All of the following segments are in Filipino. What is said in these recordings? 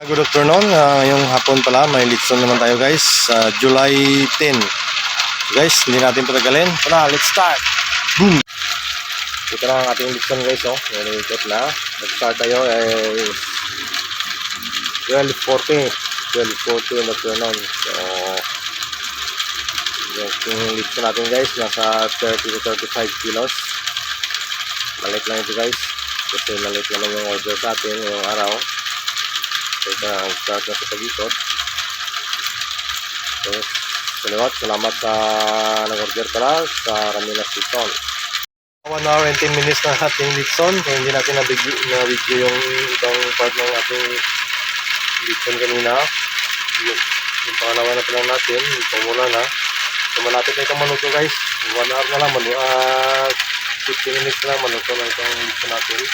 Good afternoon, yung hapon pala may litson naman tayo guys, July 10. Guys, hindi natin patagalin. Tara, let's start. Boom! Ito na ang ating litson guys, oh. Nalilikot na. Nag-start tayo 12:40 in the afternoon. So, yung litson natin guys, nasa 30 to 35 kilos. Malit lang ito guys. Kasi malit naman yung order sa atin ngayong araw. Kaya start na sa pag-ikot. So, salamat sa nag-order pala sa Raminas Litson. 1 hour and 10 minutes na ating Litson. So, hindi natin na-video yung ibang part ng ating Litson kanina. Yung pangalawa na pala natin, yung pumula na. So, malapit na itong manuto guys. 1 hour na lang, 15 minutes na manuto na itong Litson natin.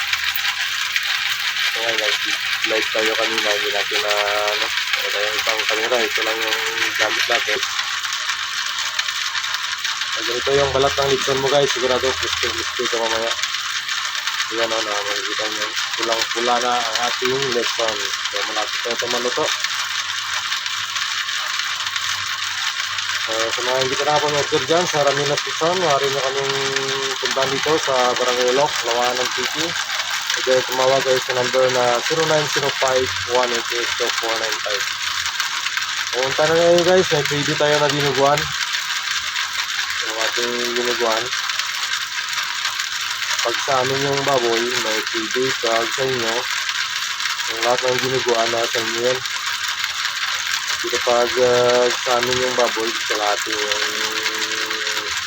So ngayon, live tayo kanina, hindi natin na wala tayong ibang camera, ito lang yung gamit natin. So ganito yung balat ng litson mo guys, sigurado crispy ito mamaya. Yan o, makikita nyo, pulang-pula na ang ating litson. So malapit na ito maluto. So sa mga hindi pa nakapag-order dyan sa Raminas Litson, maaari nyo kaming puntahan dito sa Barangay Ilok, Lawanan City. Kaya tumawag kayo sa number na 0905-188-495. Pumunta na ngayon guys, may preview tayo na dinuguan. Yung ating dinuguan. Pag sa amin yung baboy, may preview. Pag sa inyo, yung lahat ng dinuguan na sa inyo yan. Dito pag sa amin yung baboy, sa lahat yung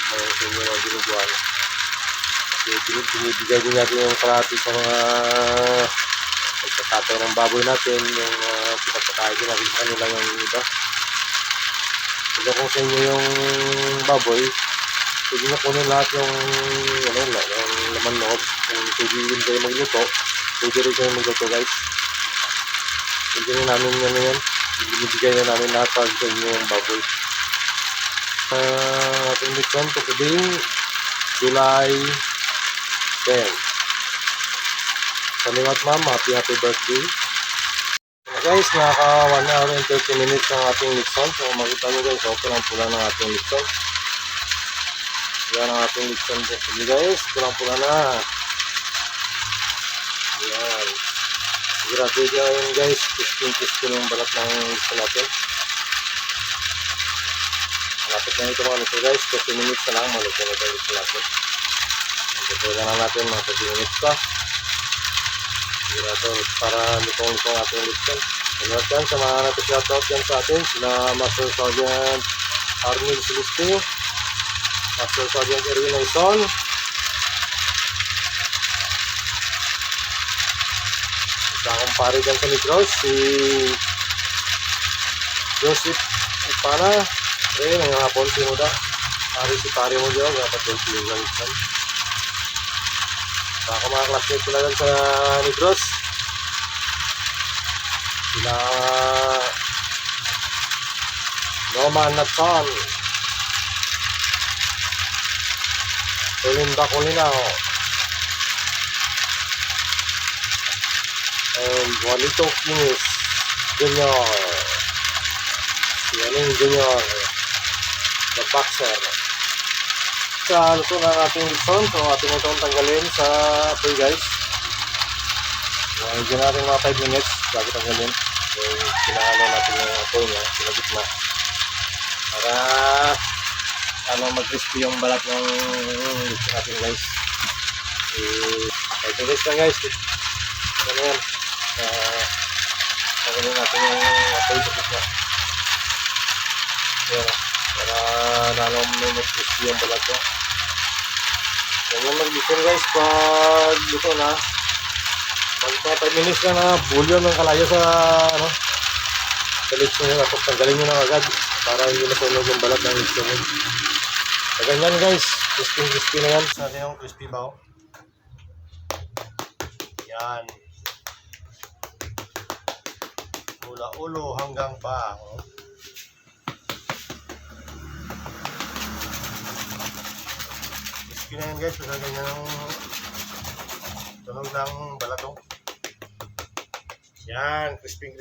sa inyo na dinuguan. Binibigay din natin yung kalahati sa mga pagkakatay ng baboy natin, yung pinagkakain din natin sa kanila yung iba. Kaya kung sa inyo yung baboy, pwede nyo kunin lahat yung laman loob. Kung pwede din kayo magluto, pwede rin kayo magluto guys. Pwede rin namin yan. Binibigay na namin lahat pag sa inyo yung baboy. Ating litson for today, July 10. Salamat ma'am, happy birthday. Guys, naka 1 hour and 30 minutes ang ating litson. So makita nyo guys, pulang-pula ng ating litson. Yan ang ating litson po guys, pulang-pula na. Yan. Sigurado dyan guys, crispy yung balat ng litson natin. Malapit na ito mga nito guys, 30 minutes na lang maluto na ito litson natin. Itutuloy lang natin mga 30 minutes pa. Sigurado para lutong-lutong ating litson. Salamat yan sa mga natin-shoutout yan sa atin. Sila Master Sergeant Arnil Celeste, Master Sergeant Erwin Naison, isa kumpare dyan sa Negros, si Joseph Ipana. Ngayon hapon si Muda. Hari si pare mo dyan, dapat yung pilong litson. Baka mga classmates ko na lang sa Negros. Sila Norman Natson, Olinda Colinaw, and Juanito Kinis Jr. Si Aning Jr. The Boxer. Sa luto ng ating litson, so ating itong tanggalin sa apoy guys. Higyan natin mga 5 minutes bago tanggalin. So kinahalo natin yung apoy niya, sinagit na para mag-crispy yung balat ng litson natin guys. 5 minutes lang guys. Ano yan, tanggalin natin yung apoy sa gitna. Yan, para mag-crispy yung balat niya. Ganyan mag-litson guys, pag luto na, magpa 5 minutes na na bulyo ng kalayo sa sa litson nyo, tapos tanggalin nyo na agad para hindi nasunog yung balat ng litson nyo. So ganyan guys, crispy na yan. Sa yung crispy bao. Yan. Mula ulo hanggang paa. Crispy na yan guys, kasi ganyan yung tunog ng balat. Yan, crispy na.